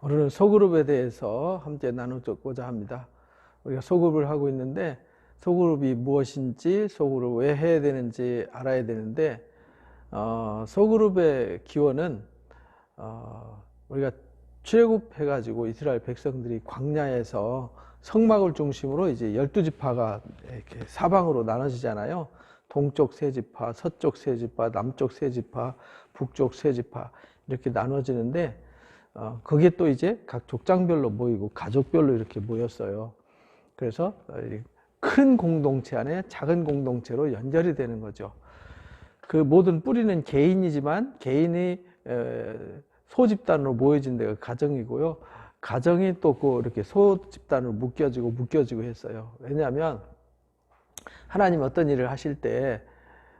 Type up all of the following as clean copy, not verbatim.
오늘은 소그룹에 대해서 함께 나누고자 합니다. 우리가 소그룹을 하고 있는데 소그룹이 무엇인지, 소그룹을 왜 해야 되는지 알아야 되는데, 소그룹의 기원은 우리가 출애굽해가지고 이스라엘 백성들이 광야에서 성막을 중심으로 이제 12지파가 이렇게 사방으로 나눠지잖아요. 동쪽 세 지파, 서쪽 세 지파, 남쪽 세 지파, 북쪽 세 지파 이렇게 나눠지는데, 그게 또 이제 각 족장별로 모이고 가족별로 이렇게 모였어요. 그래서 큰 공동체 안에 작은 공동체로 연결이 되는 거죠. 그 모든 뿌리는 개인이지만 개인이 소집단으로 모여진 데가 가정이고요. 가정이 또 이렇게 소집단으로 묶여지고 했어요. 왜냐하면 하나님 어떤 일을 하실 때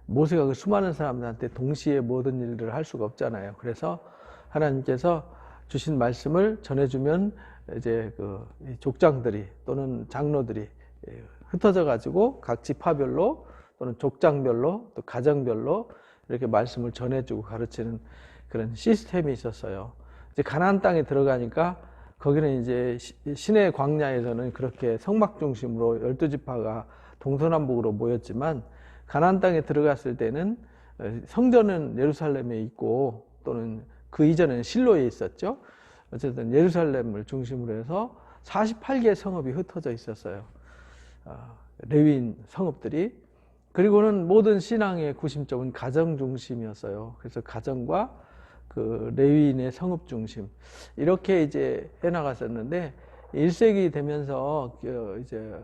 모세가 그 수많은 사람들한테 동시에 모든 일들을 할 수가 없잖아요. 그래서 하나님께서 주신 말씀을 전해주면 이제 그 족장들이 또는 장로들이 흩어져 가지고 각 지파별로 또는 족장별로 또 가정별로 이렇게 말씀을 전해주고 가르치는 그런 시스템이 있었어요. 이제 가나안 땅에 들어가니까 거기는 이제 시내 광야에서는 그렇게 성막 중심으로 12지파가 동서남북으로 모였지만, 가나안 땅에 들어갔을 때는 성전은 예루살렘에 있고 또는 그 이전에는 실로에 있었죠. 어쨌든 예루살렘을 중심으로 해서 48개 성읍이 흩어져 있었어요. 레위인 성읍들이. 그리고는 모든 신앙의 구심점은 가정 중심이었어요. 그래서 가정과 그 레위인의 성읍 중심 이렇게 이제 해나갔었는데, 1세기 되면서 이제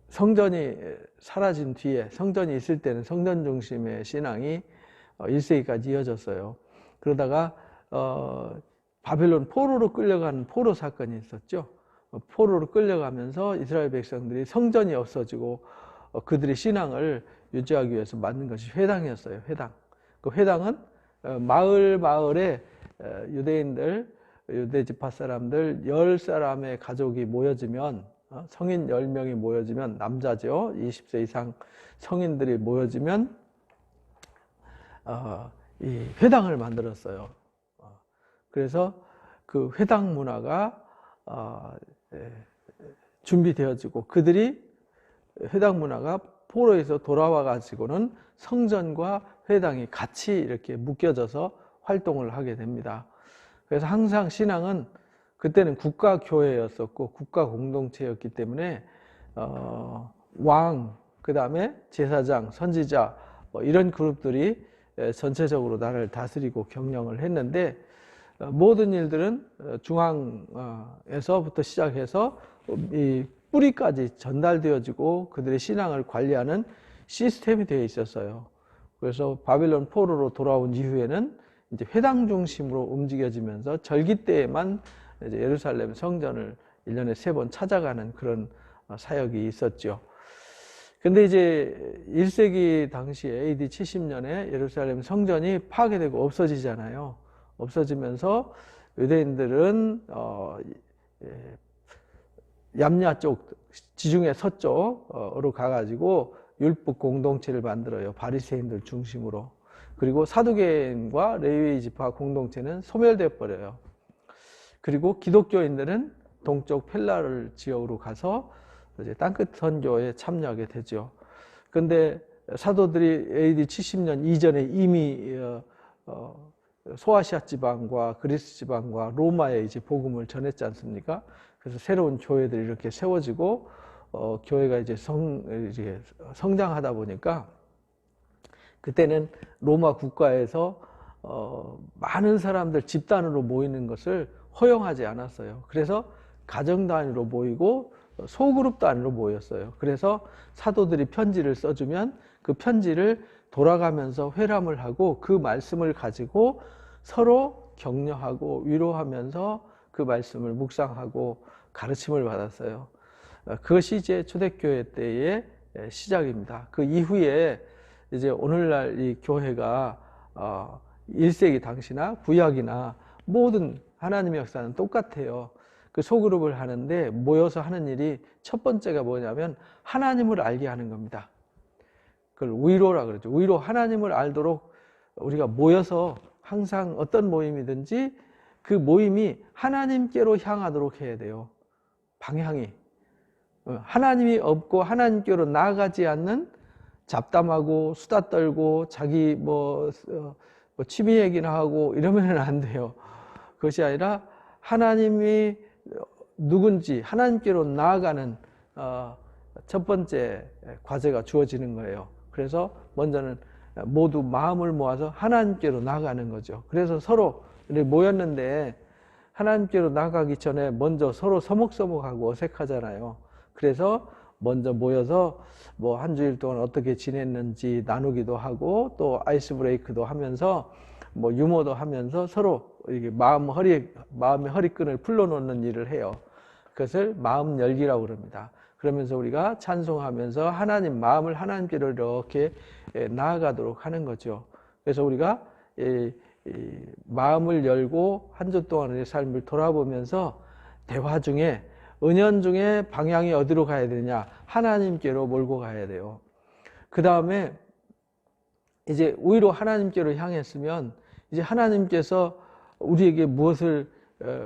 성전이 사라진 뒤에, 성전이 있을 때는 성전 중심의 신앙이 1세기까지 이어졌어요. 그러다가 바벨론 포로로 끌려가는 포로 사건이 있었죠. 포로로 끌려가면서 이스라엘 백성들이 성전이 없어지고 그들의 신앙을 유지하기 위해서 만든 것이 회당이었어요. 회당. 그 회당은 마을에 유대인들, 유대지파 사람들 10사람의 가족이 모여지면, 성인 10명이 모여지면, 남자죠. 20세 이상 성인들이 모여지면 이 회당을 만들었어요. 그래서 그 회당 문화가 준비되어지고, 그들이 회당 문화가 포로에서 돌아와 가지고는 성전과 회당이 같이 이렇게 묶여져서 활동을 하게 됩니다. 그래서 항상 신앙은 그때는 국가 교회였었고 국가 공동체였기 때문에 왕, 그 다음에 제사장, 선지자 이런 그룹들이 전체적으로 나라를 다스리고 경영을 했는데, 모든 일들은 중앙에서부터 시작해서 이 뿌리까지 전달되어지고 그들의 신앙을 관리하는 시스템이 되어 있었어요. 그래서 바벨론 포로로 돌아온 이후에는 이제 회당 중심으로 움직여지면서 절기 때에만 이제 예루살렘 성전을 1년에 3번 찾아가는 그런 사역이 있었죠. 근데 이제 1세기 당시에 AD 70년에 예루살렘 성전이 파괴되고 없어지잖아요. 없어지면서 유대인들은 얌야 쪽, 지중해 서쪽으로 가가지고 율법 공동체를 만들어요. 바리새인들 중심으로. 그리고 사두개인과 레위 지파 공동체는 소멸되어 버려요. 그리고 기독교인들은 동쪽 펠라를 지역으로 가서 이제 땅끝 선교에 참여하게 되죠. 그런데 사도들이 AD 70년 이전에 이미 소아시아 지방과 그리스 지방과 로마에 이제 복음을 전했지 않습니까? 그래서 새로운 교회들이 이렇게 세워지고 교회가 이제 성장하다 보니까, 그때는 로마 국가에서 많은 사람들 집단으로 모이는 것을 허용하지 않았어요. 그래서 가정 단위로 모이고 소그룹 단위로 모였어요. 그래서 사도들이 편지를 써주면 그 편지를 돌아가면서 회람을 하고 그 말씀을 가지고 서로 격려하고 위로하면서 그 말씀을 묵상하고 가르침을 받았어요. 그것이 이제 초대교회 때의 시작입니다. 그 이후에 이제 오늘날 이 교회가 1세기 당시나 구약이나 모든 하나님의 역사는 똑같아요. 그 소그룹을 하는데 모여서 하는 일이 첫 번째가 뭐냐면 하나님을 알게 하는 겁니다. 그걸 위로라 그러죠. 위로, 하나님을 알도록 우리가 모여서 항상 어떤 모임이든지 그 모임이 하나님께로 향하도록 해야 돼요. 방향이. 하나님이 없고 하나님께로 나아가지 않는 잡담하고 수다 떨고 자기 취미 얘기나 하고 이러면 안 돼요. 그것이 아니라 하나님이 누군지 하나님께로 나아가는 첫 번째 과제가 주어지는 거예요. 그래서 먼저는 모두 마음을 모아서 하나님께로 나아가는 거죠. 그래서 서로 모였는데 하나님께로 나아가기 전에 먼저 서로 서먹서먹하고 어색하잖아요. 그래서 먼저 모여서 뭐 한 주일 동안 어떻게 지냈는지 나누기도 하고 또 아이스 브레이크도 하면서 뭐 유머도 하면서 서로 이게 마음의 허리끈을 풀어놓는 일을 해요. 그것을 마음 열기라고 그럽니다. 그러면서 우리가 찬송하면서 하나님 마음을 하나님께로 이렇게 나아가도록 하는 거죠. 그래서 우리가 마음을 열고 한 주 동안의 삶을 돌아보면서 대화 중에 은연중에 방향이 어디로 가야 되냐? 하나님께로 몰고 가야 돼요. 그 다음에 이제 오히려 하나님께로 향했으면 이제 하나님께서 우리에게 무엇을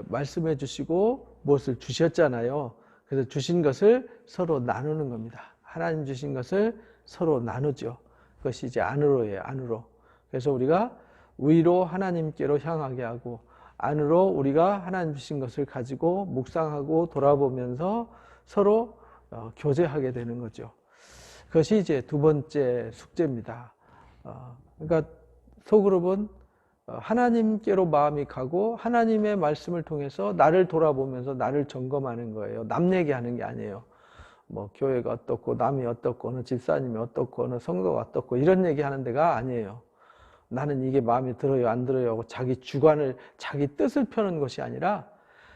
말씀해 주시고 무엇을 주셨잖아요. 그래서 주신 것을 서로 나누는 겁니다. 하나님 주신 것을 서로 나누죠. 그것이 이제 안으로예요. 안으로. 그래서 우리가 위로 하나님께로 향하게 하고 안으로 우리가 하나님 주신 것을 가지고 묵상하고 돌아보면서 서로 교제하게 되는 거죠. 그것이 이제 두 번째 숙제입니다. 그러니까 소그룹은 하나님께로 마음이 가고 하나님의 말씀을 통해서 나를 돌아보면서 나를 점검하는 거예요. 남 얘기하는 게 아니에요. 뭐 교회가 어떻고 남이 어떻고 어느 집사님이 어떻고 어느 성도가 어떻고 이런 얘기하는 데가 아니에요. 나는 이게 마음에 들어요 안 들어요 하고 자기 주관을 자기 뜻을 펴는 것이 아니라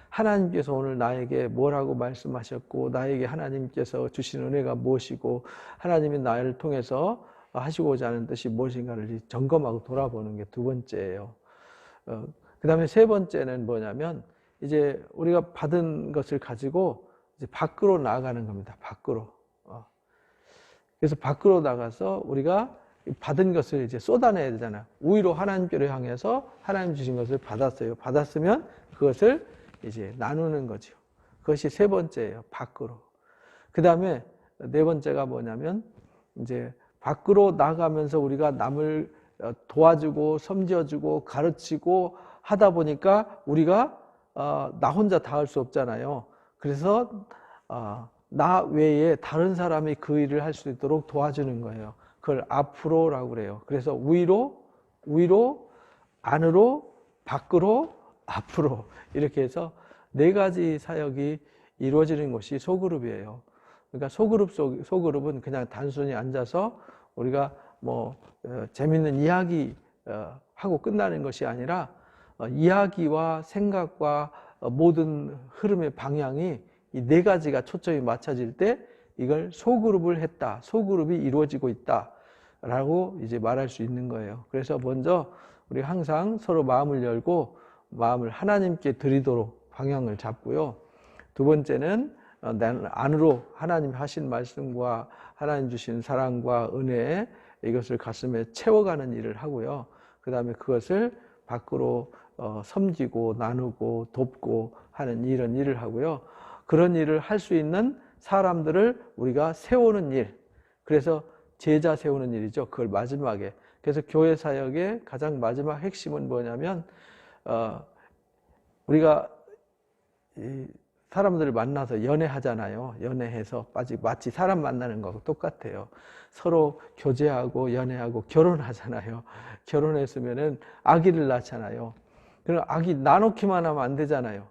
하나님께서 오늘 나에게 뭐라고 말씀하셨고 나에게 하나님께서 주신 은혜가 무엇이고 하나님이 나를 통해서 하시고자 하는 뜻이 무엇인가를 점검하고 돌아보는 게 두 번째예요. 그 다음에 세 번째는 뭐냐면 이제 우리가 받은 것을 가지고 이제 밖으로 나아가는 겁니다. 밖으로. 그래서 밖으로 나가서 우리가 받은 것을 이제 쏟아내야 되잖아요. 우위로 하나님께로 향해서 하나님 주신 것을 받았어요. 받았으면 그것을 이제 나누는 거죠. 그것이 세 번째예요. 밖으로. 그 다음에 네 번째가 뭐냐면 이제 밖으로 나가면서 우리가 남을 도와주고 섬겨주고 가르치고 하다 보니까 우리가 나 혼자 다 할 수 없잖아요. 그래서 나 외에 다른 사람이 그 일을 할 수 있도록 도와주는 거예요. 그걸 앞으로라고 그래요. 그래서 위로, 안으로, 밖으로, 앞으로 이렇게 해서 네 가지 사역이 이루어지는 것이 소그룹이에요. 그러니까 소그룹은 그냥 단순히 앉아서 우리가 뭐 재밌는 이야기 하고 끝나는 것이 아니라 이야기와 생각과 모든 흐름의 방향이 이 네 가지가 초점이 맞춰질 때 이걸 소그룹을 했다. 소그룹이 이루어지고 있다. 라고 이제 말할 수 있는 거예요. 그래서 먼저 우리 항상 서로 마음을 열고 마음을 하나님께 드리도록 방향을 잡고요. 두 번째는 안으로 하나님 하신 말씀과 하나님 주신 사랑과 은혜 이것을 가슴에 채워가는 일을 하고요. 그 다음에 그것을 밖으로 섬기고 나누고 돕고 하는 이런 일을 하고요. 그런 일을 할 수 있는 사람들을 우리가 세우는 일. 그래서 제자 세우는 일이죠. 그걸 마지막에. 그래서 교회 사역의 가장 마지막 핵심은 뭐냐면 우리가 사람들을 만나서 연애하잖아요. 연애해서 마치 사람 만나는 거하고 똑같아요. 서로 교제하고 연애하고 결혼하잖아요. 결혼했으면은 아기를 낳잖아요. 그럼 아기 낳아놓기만 하면 안 되잖아요.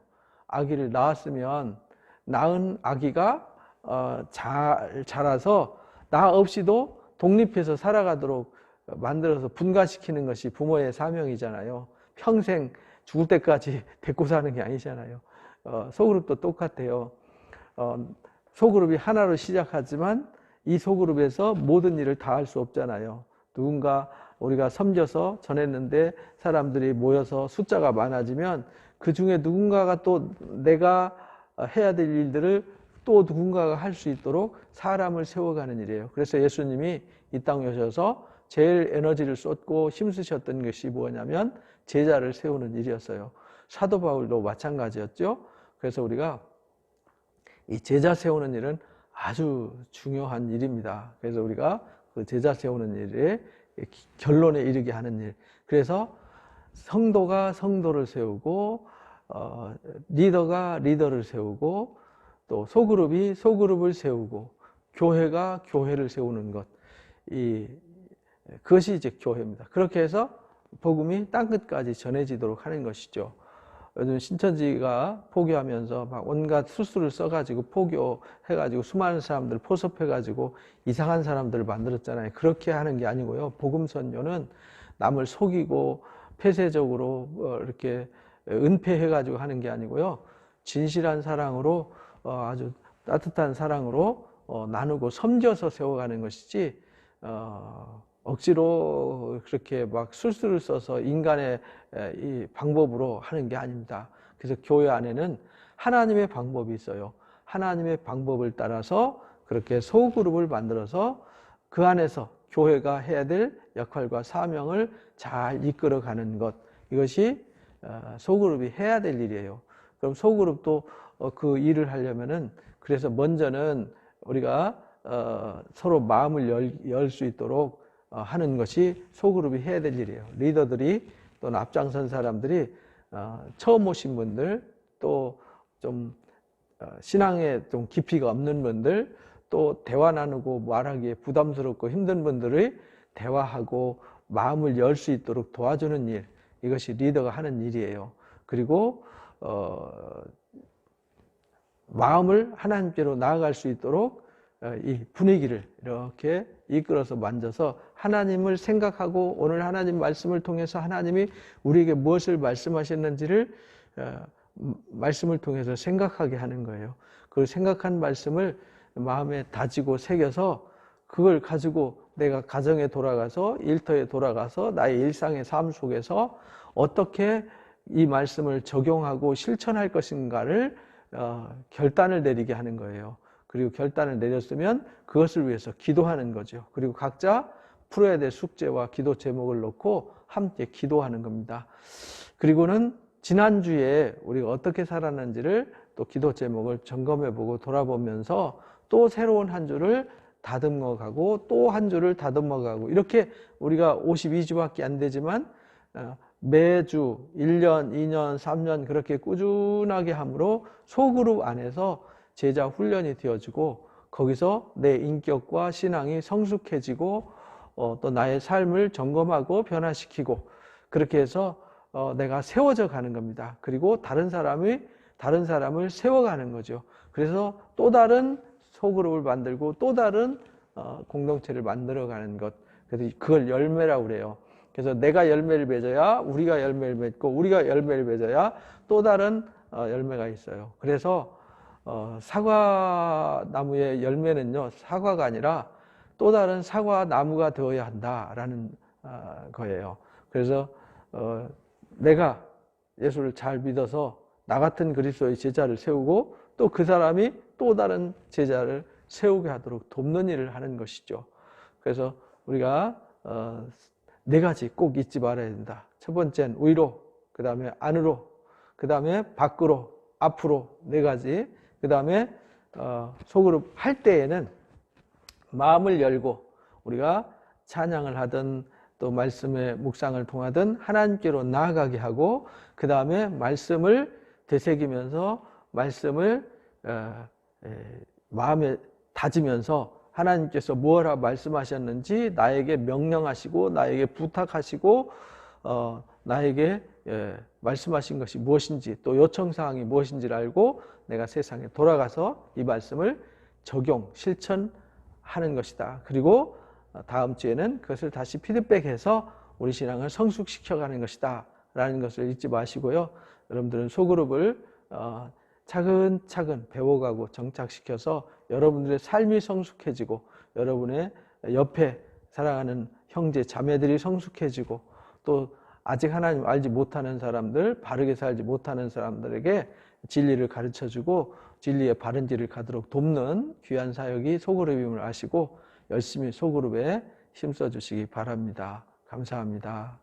아기를 낳았으면 낳은 아기가 잘 자라서 나 없이도 독립해서 살아가도록 만들어서 분가시키는 것이 부모의 사명이잖아요. 평생 죽을 때까지 데리고 사는 게 아니잖아요. 소그룹도 똑같아요. 소그룹이 하나로 시작하지만 이 소그룹에서 모든 일을 다 할 수 없잖아요. 누군가 우리가 섬겨서 전했는데 사람들이 모여서 숫자가 많아지면 그 중에 누군가가 또 내가 해야 될 일들을 또 누군가가 할 수 있도록 사람을 세워가는 일이에요. 그래서 예수님이 이 땅에 오셔서 제일 에너지를 쏟고 힘쓰셨던 것이 뭐냐면 제자를 세우는 일이었어요. 사도 바울도 마찬가지였죠. 그래서 우리가 이 제자 세우는 일은 아주 중요한 일입니다. 그래서 우리가 그 제자 세우는 일에 결론에 이르게 하는 일. 그래서 성도가 성도를 세우고 리더가 리더를 세우고 또 소그룹이 소그룹을 세우고 교회가 교회를 세우는 것. 그것이 이제 교회입니다. 그렇게 해서 복음이 땅끝까지 전해지도록 하는 것이죠. 요즘 신천지가 포교하면서 막 온갖 수수를 써가지고 포교해가지고 수많은 사람들 포섭해가지고 이상한 사람들을 만들었잖아요. 그렇게 하는 게 아니고요. 복음 선교는 남을 속이고 폐쇄적으로 이렇게 은폐해가지고 하는 게 아니고요. 진실한 사랑으로 아주 따뜻한 사랑으로 나누고 섬겨서 세워가는 것이지 억지로 그렇게 막 술수를 써서 인간의 이 방법으로 하는 게 아닙니다. 그래서 교회 안에는 하나님의 방법이 있어요. 하나님의 방법을 따라서 그렇게 소그룹을 만들어서 그 안에서 교회가 해야 될 역할과 사명을 잘 이끌어가는 것, 이것이 소그룹이 해야 될 일이에요. 그럼 소그룹도 그 일을 하려면은, 그래서 먼저는 우리가 서로 마음을 열 수 있도록 하는 것이 소그룹이 해야 될 일이에요. 리더들이 또는 앞장선 사람들이 처음 오신 분들, 또 좀 신앙에 좀 깊이가 없는 분들, 또 대화 나누고 말하기에 부담스럽고 힘든 분들이 대화하고 마음을 열 수 있도록 도와주는 일, 이것이 리더가 하는 일이에요. 그리고 마음을 하나님께로 나아갈 수 있도록 이 분위기를 이렇게 이끌어서 만져서 하나님을 생각하고 오늘 하나님 말씀을 통해서 하나님이 우리에게 무엇을 말씀하셨는지를 말씀을 통해서 생각하게 하는 거예요. 그 생각한 말씀을 마음에 다지고 새겨서 그걸 가지고 내가 가정에 돌아가서 일터에 돌아가서 나의 일상의 삶 속에서 어떻게 이 말씀을 적용하고 실천할 것인가를 결단을 내리게 하는 거예요. 그리고 결단을 내렸으면 그것을 위해서 기도하는 거죠. 그리고 각자 풀어야 될 숙제와 기도 제목을 놓고 함께 기도하는 겁니다. 그리고는 지난주에 우리가 어떻게 살았는지를 또 기도 제목을 점검해보고 돌아보면서 또 새로운 한 주를 다듬어가고 또 한 주를 다듬어가고, 이렇게 우리가 52주밖에 안 되지만 매주 1년, 2년, 3년 그렇게 꾸준하게 함으로 소그룹 안에서 제자 훈련이 되어지고 거기서 내 인격과 신앙이 성숙해지고 또 나의 삶을 점검하고 변화시키고, 그렇게 해서 내가 세워져 가는 겁니다. 그리고 다른 사람을 세워가는 거죠. 그래서 또 다른 소그룹을 만들고 또 다른 공동체를 만들어가는 것, 그래서 그걸 열매라고 그래요. 그래서 내가 열매를 맺어야 우리가 열매를 맺고 우리가 열매를 맺어야 또 다른 열매가 있어요. 그래서 사과나무의 열매는요, 사과가 아니라 또 다른 사과나무가 되어야 한다라는 거예요. 그래서 내가 예수를 잘 믿어서 나 같은 그리스도의 제자를 세우고 또 그 사람이 또 다른 제자를 세우게 하도록 돕는 일을 하는 것이죠. 그래서 우리가 4가지 꼭 잊지 말아야 된다. 첫 번째는 위로, 그 다음에 안으로, 그 다음에 밖으로, 앞으로 4가지. 그 다음에 소그룹 할 때에는 마음을 열고 우리가 찬양을 하든 또 말씀의 묵상을 통하든 하나님께로 나아가게 하고, 그 다음에 말씀을 되새기면서 말씀을 마음에 다지면서 하나님께서 무엇라 말씀하셨는지 나에게 명령하시고 나에게 부탁하시고 나에게 말씀하신 것이 무엇인지 또 요청사항이 무엇인지를 알고 내가 세상에 돌아가서 이 말씀을 적용, 실천하는 것이다. 그리고 다음 주에는 그것을 다시 피드백해서 우리 신앙을 성숙시켜가는 것이다 라는 것을 잊지 마시고요. 여러분들은 소그룹을 차근차근 배워가고 정착시켜서 여러분들의 삶이 성숙해지고 여러분의 옆에 살아가는 형제 자매들이 성숙해지고 또 아직 하나님 알지 못하는 사람들, 바르게 살지 못하는 사람들에게 진리를 가르쳐주고 진리의 바른 길을 가도록 돕는 귀한 사역이 소그룹임을 아시고 열심히 소그룹에 힘써 주시기 바랍니다. 감사합니다.